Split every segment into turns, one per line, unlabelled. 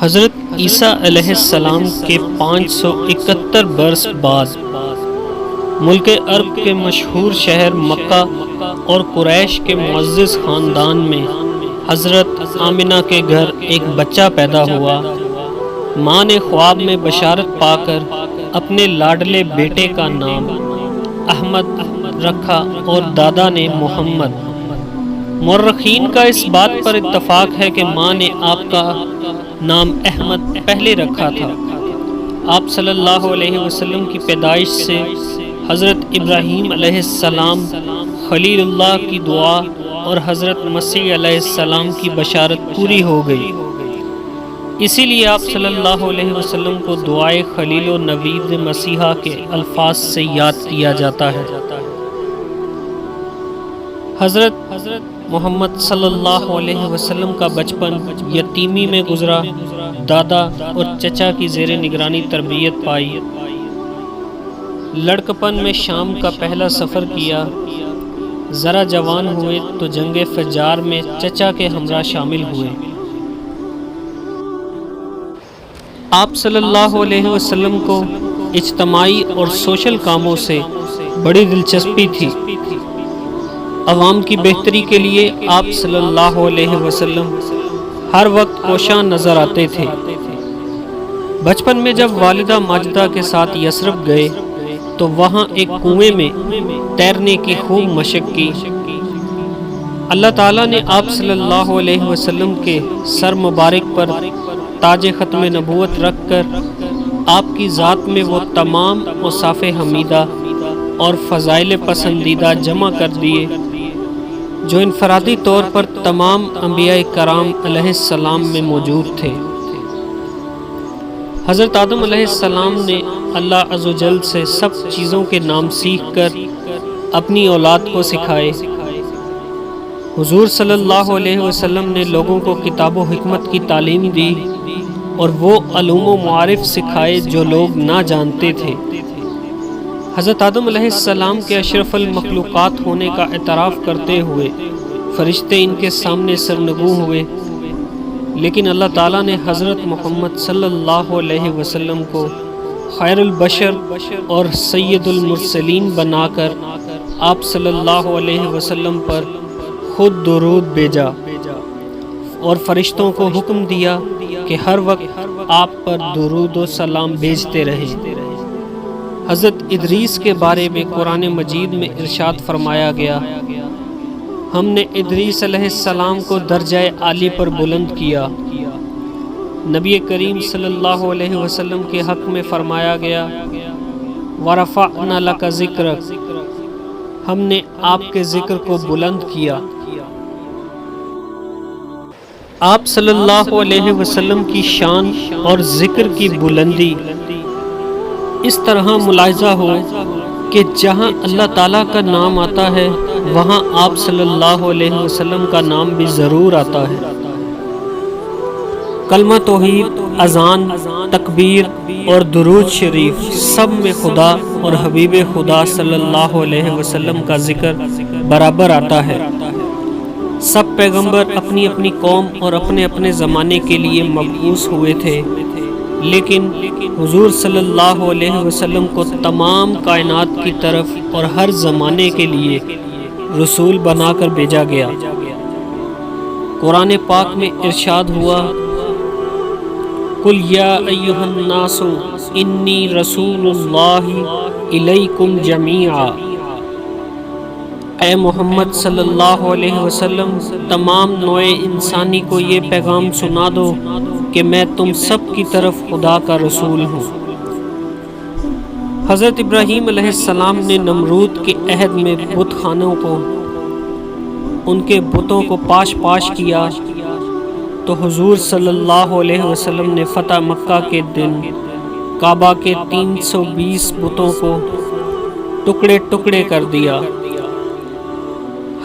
حضرت عیسیٰ علیہ السلام کے 571 برس بعد ملک عرب کے مشہور شہر مکہ اور قریش کے معزز خاندان میں حضرت آمنہ کے گھر ایک بچہ پیدا ہوا۔ ماں نے خواب میں بشارت پا کر اپنے لاڈلے بیٹے کا نام احمد رکھا اور دادا نے محمد۔ مورخین کا اس بات پر اتفاق ہے کہ ماں نے آپ کا نام احمد پہلے رکھا تھا۔ آپ صلی اللہ علیہ وسلم کی پیدائش سے حضرت ابراہیم علیہ السلام خلیل اللہ کی دعا اور حضرت مسیح علیہ السلام کی بشارت پوری ہو گئی، اسی لیے آپ صلی اللہ علیہ وسلم کو دعائے خلیل و نوید مسیحا کے الفاظ سے یاد کیا جاتا ہے۔ حضرت محمد صلی اللہ علیہ وسلم کا بچپن یتیمی میں گزرا۔ دادا اور چچا کی زیر نگرانی تربیت پائی۔ لڑکپن میں شام کا پہلا سفر کیا۔ ذرا جوان ہوئے تو جنگ فجار میں چچا کے ہمراہ شامل ہوئے۔ آپ صلی اللہ علیہ وسلم کو اجتماعی اور سوشل کاموں سے بڑی دلچسپی تھی۔ عوام کی بہتری کے لیے آپ صلی اللہ علیہ وسلم ہر وقت کوشاں نظر آتے تھے۔ بچپن میں جب والدہ ماجدہ کے ساتھ یثرب گئے تو وہاں ایک کنویں میں تیرنے کی خوب مشق کی۔ اللہ تعالیٰ نے آپ صلی اللہ علیہ وسلم کے سر مبارک پر تاج ختم نبوت رکھ کر آپ کی ذات میں وہ تمام اوصاف حمیدہ اور فضائل پسندیدہ جمع کر دیے جو انفرادی طور پر تمام انبیاء کرام علیہ السلام میں موجود تھے۔ حضرت آدم علیہ السلام نے اللہ عز و جل سے سب چیزوں کے نام سیکھ کر اپنی اولاد کو سکھائے۔ حضور صلی اللہ علیہ وسلم نے لوگوں کو کتاب و حکمت کی تعلیم دی اور وہ علوم و معارف سکھائے جو لوگ نہ جانتے تھے۔ حضرت آدم علیہ السلام کے اشرف المخلوقات ہونے کا اعتراف کرتے ہوئے فرشتے ان کے سامنے سرنگوں ہوئے، لیکن اللہ تعالیٰ نے حضرت محمد صلی اللہ علیہ وسلم کو خیر البشر اور سید المرسلین بنا کر آپ صلی اللہ علیہ وسلم پر خود درود بھیجا اور فرشتوں کو حکم دیا کہ ہر وقت آپ پر درود و سلام بھیجتے رہیں۔ حضرت ادریس کے بارے میں قرآن مجید میں ارشاد فرمایا گیا، ہم نے ادریس علیہ السلام کو درجہ عالی پر بلند کیا۔ نبی کریم صلی اللہ علیہ وسلم کے حق میں فرمایا گیا، وَرَفَعْنَا لَكَ ذِكْرَكَ، ہم نے آپ کے ذکر کو بلند کیا۔ آپ صلی اللہ علیہ وسلم کی شان اور ذکر کی بلندی اس طرح ملاحظہ ہو کہ جہاں اللہ تعالیٰ کا نام آتا ہے وہاں آپ صلی اللہ علیہ وسلم کا نام بھی ضرور آتا ہے۔ کلمہ توحید، اذان، تکبیر اور درود شریف سب میں خدا اور حبیب خدا صلی اللہ علیہ وسلم کا ذکر برابر آتا ہے۔ سب پیغمبر اپنی اپنی قوم اور اپنے اپنے زمانے کے لیے مبعوث ہوئے تھے، لیکن حضور صلی اللہ علیہ وسلم کو تمام کائنات کی طرف اور ہر زمانے کے لیے رسول بنا کر بھیجا گیا۔ قرآن پاک میں ارشاد ہوا، قُلْ يَا أَيُّهَا النَّاسُ إِنِّي رَسُولُ اللَّهِ إِلَيْكُمْ جَمِيعًا، اے محمد صلی اللہ علیہ وسلم تمام نوع انسانی کو یہ پیغام سنا دو کہ میں تم سب کی طرف خدا کا رسول ہوں۔ حضرت ابراہیم علیہ السلام نے نمرود کے عہد میں بت خانوں کو، ان کے بتوں کو پاش پاش کیا تو حضور صلی اللہ علیہ وسلم نے فتح مکہ کے دن کعبہ کے 320 بتوں کو ٹکڑے ٹکڑے کر دیا۔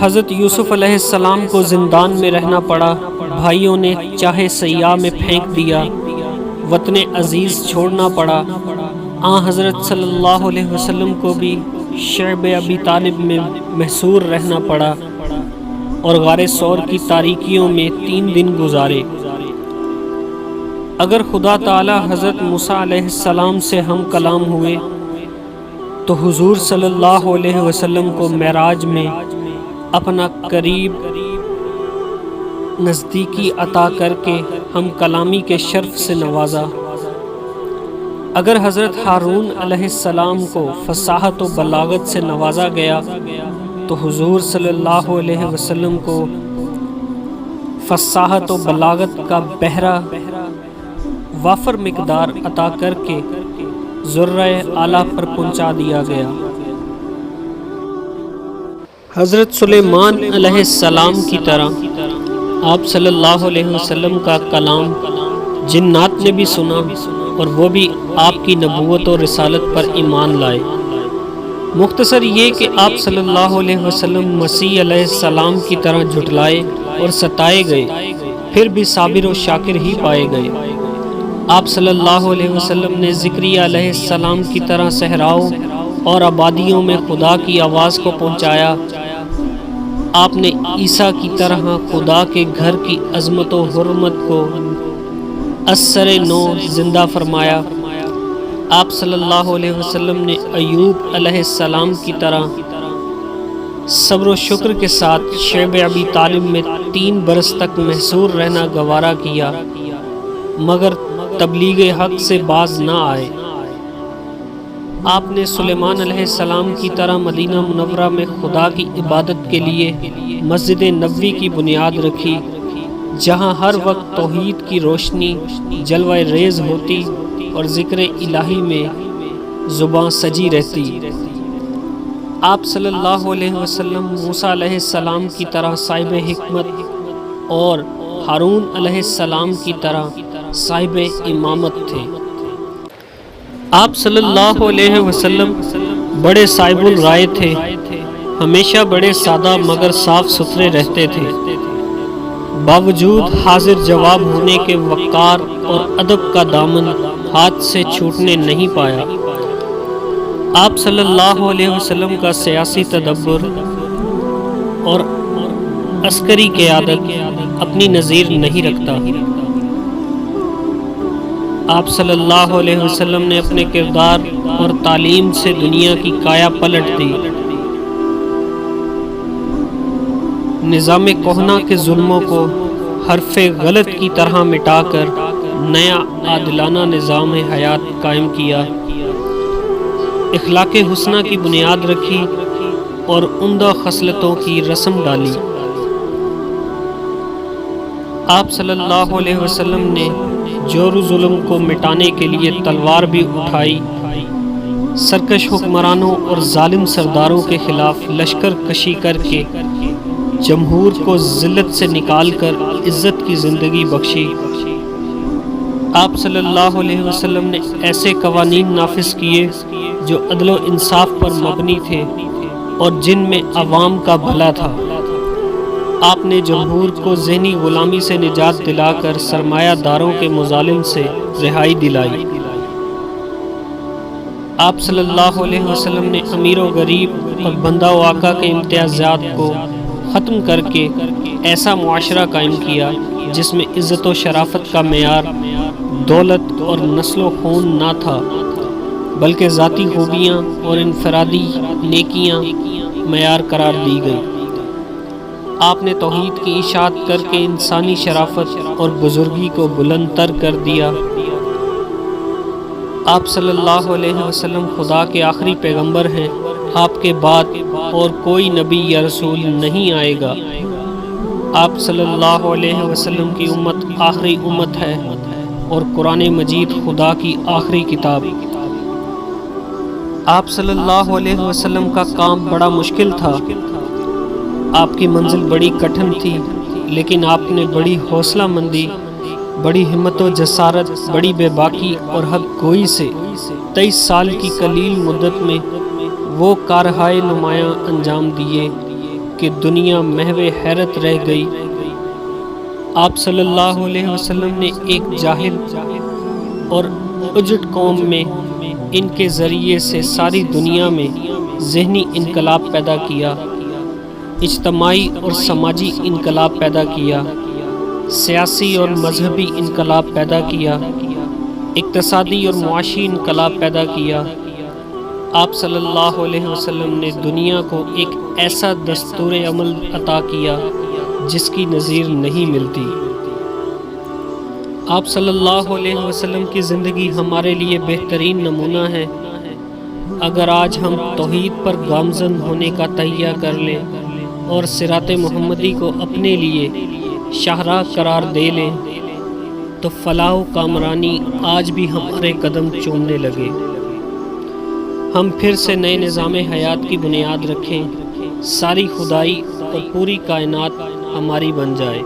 حضرت یوسف علیہ السلام کو زندان میں رہنا پڑا، بھائیوں نے چاہے سیاہ میں پھینک دیا، وطن عزیز چھوڑنا پڑا۔ حضرت صلی اللہ علیہ وسلم کو بھی شعب ابی طالب میں محصور رہنا پڑا اور غار ثور کی تاریکیوں میں 3 دن گزارے۔ اگر خدا تعالی حضرت موسیٰ علیہ السلام سے ہم کلام ہوئے تو حضور صلی اللہ علیہ وسلم کو معراج میں اپنا قریب نزدیکی عطا کر کے ہم کلامی کے شرف سے نوازا۔ اگر حضرت ہارون علیہ السلام کو فصاحت و بلاغت سے نوازا گیا تو حضور صلی اللہ علیہ وسلم کو فصاحت و بلاغت کا بحرہ وافر مقدار عطا کر کے ذرۂ اعلیٰ پر پہنچا دیا گیا۔ حضرت سلیمان علیہ السلام کی طرح آپ صلی اللہ علیہ وسلم کا کلام جنات نے بھی سنا اور وہ بھی آپ کی نبوت و رسالت پر ایمان لائے۔ مختصر یہ کہ آپ صلی اللہ علیہ وسلم مسیح علیہ السلام کی طرح جھٹلائے اور ستائے گئے، پھر بھی صابر و شاکر ہی پائے گئے۔ آپ صلی اللہ علیہ وسلم نے زکریا علیہ السلام کی طرح صحراؤں اور آبادیوں میں خدا کی آواز کو پہنچایا۔ آپ نے عیسیٰ کی طرح خدا کے گھر کی عظمت و حرمت کو اثر نو زندہ فرمایا۔ آپ صلی اللہ علیہ وسلم نے ایوب علیہ السلام کی طرح صبر و شکر کے ساتھ شعب ابی طالب میں 3 برس تک محصور رہنا گوارا کیا، مگر تبلیغ حق سے باز نہ آئے۔ آپ نے سلیمان علیہ السلام کی طرح مدینہ منورہ میں خدا کی عبادت کے لیے مسجد نبوی کی بنیاد رکھی، جہاں ہر وقت توحید کی روشنی جلوہ ریز ہوتی اور ذکر الہی میں زباں سجی رہتی۔ آپ صلی اللہ علیہ وسلم موسیٰ علیہ السلام کی طرح صاحب حکمت اور ہارون علیہ السلام کی طرح صاحب امامت تھے۔ آپ صلی اللہ علیہ وسلم بڑے صاحب الرائے تھے، ہمیشہ بڑے سادہ مگر صاف ستھرے رہتے تھے۔ باوجود حاضر جواب ہونے کے وقار اور ادب کا دامن ہاتھ سے چھوٹنے نہیں پایا۔ آپ صلی اللہ علیہ وسلم کا سیاسی تدبر اور عسکری قیادت اپنی نظیر نہیں رکھتا۔ آپ صلی اللہ علیہ وسلم نے اپنے کردار اور تعلیم سے دنیا کی کایا پلٹ دی۔ نظام کہنہ کے ظلموں کو حرف غلط کی طرح مٹا کر نیا عادلانہ نظام حیات قائم کیا، اخلاق حسنہ کی بنیاد رکھی اور عمدہ خصلتوں کی رسم ڈالی۔ آپ صلی اللہ علیہ وسلم نے جور و ظلم کو مٹانے کے لیے تلوار بھی اٹھائی، سرکش حکمرانوں اور ظالم سرداروں کے خلاف لشکر کشی کر کے جمہور کو ذلت سے نکال کر عزت کی زندگی بخشی۔ آپ صلی اللہ علیہ وسلم نے ایسے قوانین نافذ کیے جو عدل و انصاف پر مبنی تھے اور جن میں عوام کا بھلا تھا۔ آپ نے جمہور کو ذہنی غلامی سے نجات دلا کر سرمایہ داروں کے مظالم سے رہائی دلائی۔ آپ صلی اللہ علیہ وسلم نے امیر و غریب اور بندہ و آقا کے امتیازات کو ختم کر کے ایسا معاشرہ قائم کیا جس میں عزت و شرافت کا معیار دولت اور نسل و خون نہ تھا، بلکہ ذاتی خوبیاں اور انفرادی نیکیاں معیار قرار دی گئی۔ آپ نے توحید کی اشاعت کر کے انسانی شرافت اور بزرگی کو بلند تر کر دیا۔ آپ صلی اللہ علیہ وسلم خدا کے آخری پیغمبر ہیں، آپ کے بعد اور کوئی نبی یا رسول نہیں آئے گا۔ آپ صلی اللہ علیہ وسلم کی امت آخری امت ہے اور قرآن مجید خدا کی آخری کتاب۔ آپ صلی اللہ علیہ وسلم کا کام بڑا مشکل تھا، آپ کی منزل بڑی کٹھن تھی، لیکن آپ نے بڑی حوصلہ مندی، بڑی ہمت و جسارت، بڑی بے باکی اور حق گوئی سے 23 سال کی قلیل مدت میں وہ کارہائے نمایاں انجام دیے کہ دنیا محو حیرت رہ گئی۔ آپ صلی اللہ علیہ وسلم نے ایک جاہل اور اجٹ قوم میں ان کے ذریعے سے ساری دنیا میں ذہنی انقلاب پیدا کیا، اجتماعی اور سماجی انقلاب پیدا کیا۔ سیاسی اور مذہبی انقلاب پیدا کیا، اقتصادی اور معاشی انقلاب پیدا کیا۔ آپ صلی اللہ علیہ وسلم نے دنیا کو ایک ایسا دستور عمل عطا کیا جس کی نظیر نہیں ملتی۔ آپ صلی اللہ علیہ وسلم کی زندگی ہمارے لیے بہترین نمونہ ہے۔ اگر آج ہم توحید پر گامزن ہونے کا تہیہ کر لیں اور صراط محمدی کو اپنے لیے شاہراہ قرار دے لیں تو فلاح و کامرانی آج بھی ہمارے قدم چومنے لگے۔ ہم پھر سے نئے نظام حیات کی بنیاد رکھیں، ساری خدائی اور پوری کائنات ہماری بن جائے۔